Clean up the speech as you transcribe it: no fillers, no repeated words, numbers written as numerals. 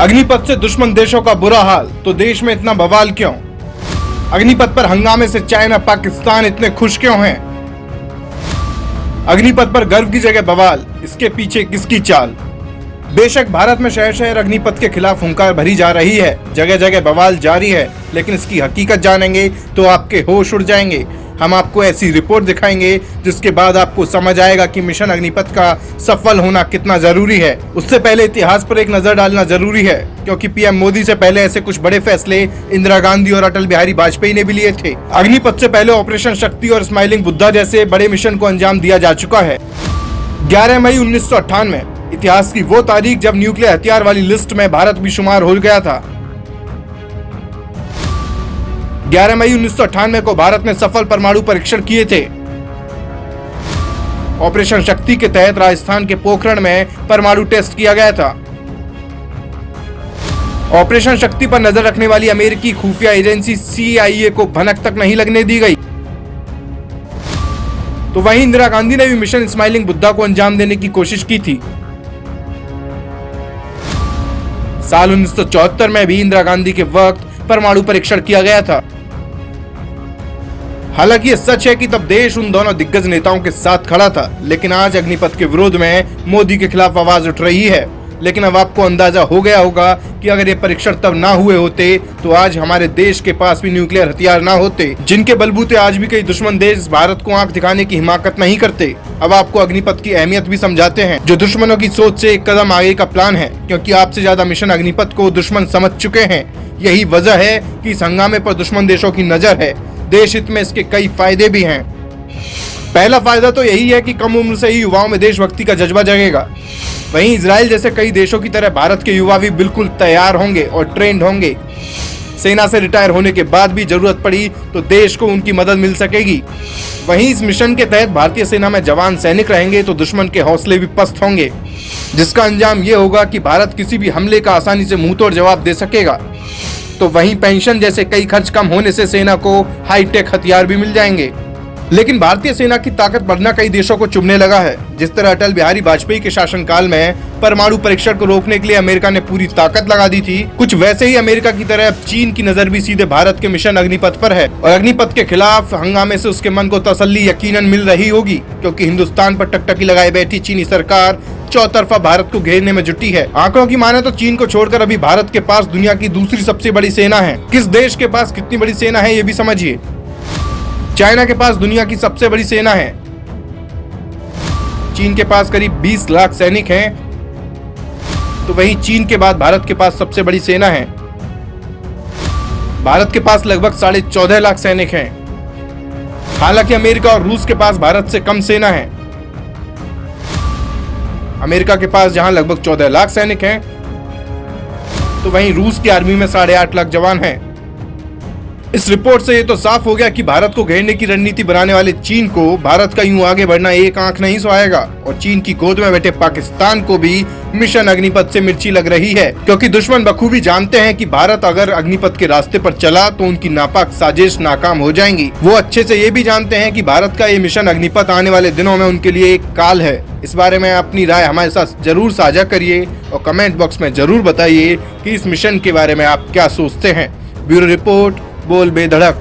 अग्निपथ से दुश्मन देशों का बुरा हाल, तो देश में इतना बवाल क्यों? अग्निपथ पर हंगामे से चाइना पाकिस्तान इतने खुश क्यों हैं? अग्निपथ पर गर्व की जगह बवाल, इसके पीछे किसकी चाल? बेशक भारत में शहर शहर अग्निपथ के खिलाफ हुंकार भरी जा रही है, जगह जगह बवाल जारी है, लेकिन इसकी हकीकत जानेंगे तो आपके होश उड़ जाएंगे। हम आपको ऐसी रिपोर्ट दिखाएंगे जिसके बाद आपको समझ आएगा कि मिशन अग्निपथ का सफल होना कितना जरूरी है। उससे पहले इतिहास पर एक नजर डालना जरूरी है, क्योंकि पीएम मोदी से पहले ऐसे कुछ बड़े फैसले इंदिरा गांधी और अटल बिहारी वाजपेयी ने भी लिए थे। अग्निपथ से पहले ऑपरेशन शक्ति और स्माइलिंग बुद्धा जैसे बड़े मिशन को अंजाम दिया जा चुका है। 11 मई 1998 इतिहास की वो तारीख जब न्यूक्लियर हथियार वाली लिस्ट में भारत भी शुमार हो गया था। 11 मई 1998 को भारत ने सफल परमाणु परीक्षण किए थे। ऑपरेशन शक्ति के तहत राजस्थान के पोखरण में परमाणु टेस्ट किया गया था। ऑपरेशन शक्ति पर नजर रखने वाली अमेरिकी खुफिया एजेंसी CIA को भनक तक नहीं लगने दी गई। तो वहीं इंदिरा गांधी ने भी मिशन स्माइलिंग बुद्धा को अंजाम देने की कोशिश की थी। साल 1974 में भी इंदिरा गांधी के वक्त परमाणु परीक्षण किया गया था। हालांकि ये सच है कि तब देश उन दोनों दिग्गज नेताओं के साथ खड़ा था, लेकिन आज अग्निपथ के विरोध में मोदी के खिलाफ आवाज उठ रही है। लेकिन अब आपको अंदाजा हो गया होगा कि अगर ये परीक्षण तब ना हुए होते तो आज हमारे देश के पास भी न्यूक्लियर हथियार ना होते, जिनके बलबूते आज भी कई दुश्मन देश भारत को आंख दिखाने की हिमाकत नहीं करते। अब आपको अग्निपथ की अहमियत भी समझाते हैं, जो दुश्मनों की सोच से एक कदम आगे का प्लान है, क्योंकि आपसे ज्यादा मिशन अग्निपथ को दुश्मन समझ चुके हैं। यही वजह है कि इस हंगामे पर दुश्मन देशों की नजर है। देश हित में इसके कई फायदे भी हैं। पहला फायदा तो यही है कि कम उम्र से ही युवाओं में देशभक्ति का जज्बा जगेगा। वहीं इजराइल जैसे कई देशों की तरह भारत के युवा भी बिल्कुल तैयार होंगे और ट्रेंड होंगे। सेना से रिटायर होने के बाद भी जरूरत पड़ी तो देश को उनकी मदद मिल सकेगी। वहीं इस मिशन के तहत भारतीय सेना में जवान सैनिक रहेंगे तो दुश्मन के हौसले भी पस्त होंगे, जिसका अंजाम ये होगा कि भारत किसी भी हमले का आसानी से मुंहतोड़ जवाब दे सकेगा। तो वहीं पेंशन जैसे कई खर्च कम होने से सेना को हाईटेक हथियार भी मिल जाएंगे। लेकिन भारतीय सेना की ताकत बढ़ना कई देशों को चुभने लगा है। जिस तरह अटल बिहारी वाजपेयी के शासनकाल में परमाणु परीक्षण को रोकने के लिए अमेरिका ने पूरी ताकत लगा दी थी, कुछ वैसे ही अमेरिका की तरह अब चीन की नजर भी सीधे भारत के मिशन अग्निपथ पर है। और अग्निपथ के खिलाफ हंगामे से उसके मन को तसल्ली यकीनन मिल रही होगी, क्योंकि हिंदुस्तान पर टकटकी लगाए बैठी चीनी सरकार चौतरफा भारत को घेरने में जुटी है। आंकड़ों की माने तो चीन को छोड़कर अभी भारत के पास दुनिया की दूसरी सबसे बड़ी सेना है। किस देश के पास कितनी बड़ी सेना है ये भी समझिए। चाइना के पास दुनिया की सबसे बड़ी सेना है। चीन के पास करीब 20 लाख सैनिक हैं, तो वहीं चीन के बाद भारत के पास सबसे बड़ी सेना है। भारत के पास लगभग 14.5 लाख सैनिक हैं। हालांकि अमेरिका और रूस के पास भारत से कम सेना है। अमेरिका के पास जहां लगभग 14 लाख सैनिक हैं, तो वहीं रूस की आर्मी में 8.5 लाख जवान हैं। इस रिपोर्ट से ये तो साफ हो गया कि भारत को घेरने की रणनीति बनाने वाले चीन को भारत का यूं आगे बढ़ना एक आंख नहीं सुहाएगा, और चीन की गोद में बैठे पाकिस्तान को भी मिशन अग्निपथ से मिर्ची लग रही है, क्योंकि दुश्मन बखूबी जानते हैं कि भारत अगर अग्निपथ के रास्ते पर चला तो उनकी नापाक साजिश नाकाम हो जाएंगी। वो अच्छे से ये भी जानते हैं कि भारत का ये मिशन अग्निपथ आने वाले दिनों में उनके लिए एक काल है। इस बारे में अपनी राय हमारे साथ जरूर साझा करिए और कमेंट बॉक्स में जरूर बताइए कि इस मिशन के बारे में आप क्या सोचते हैं। ब्यूरो रिपोर्ट, बोल बेधड़क।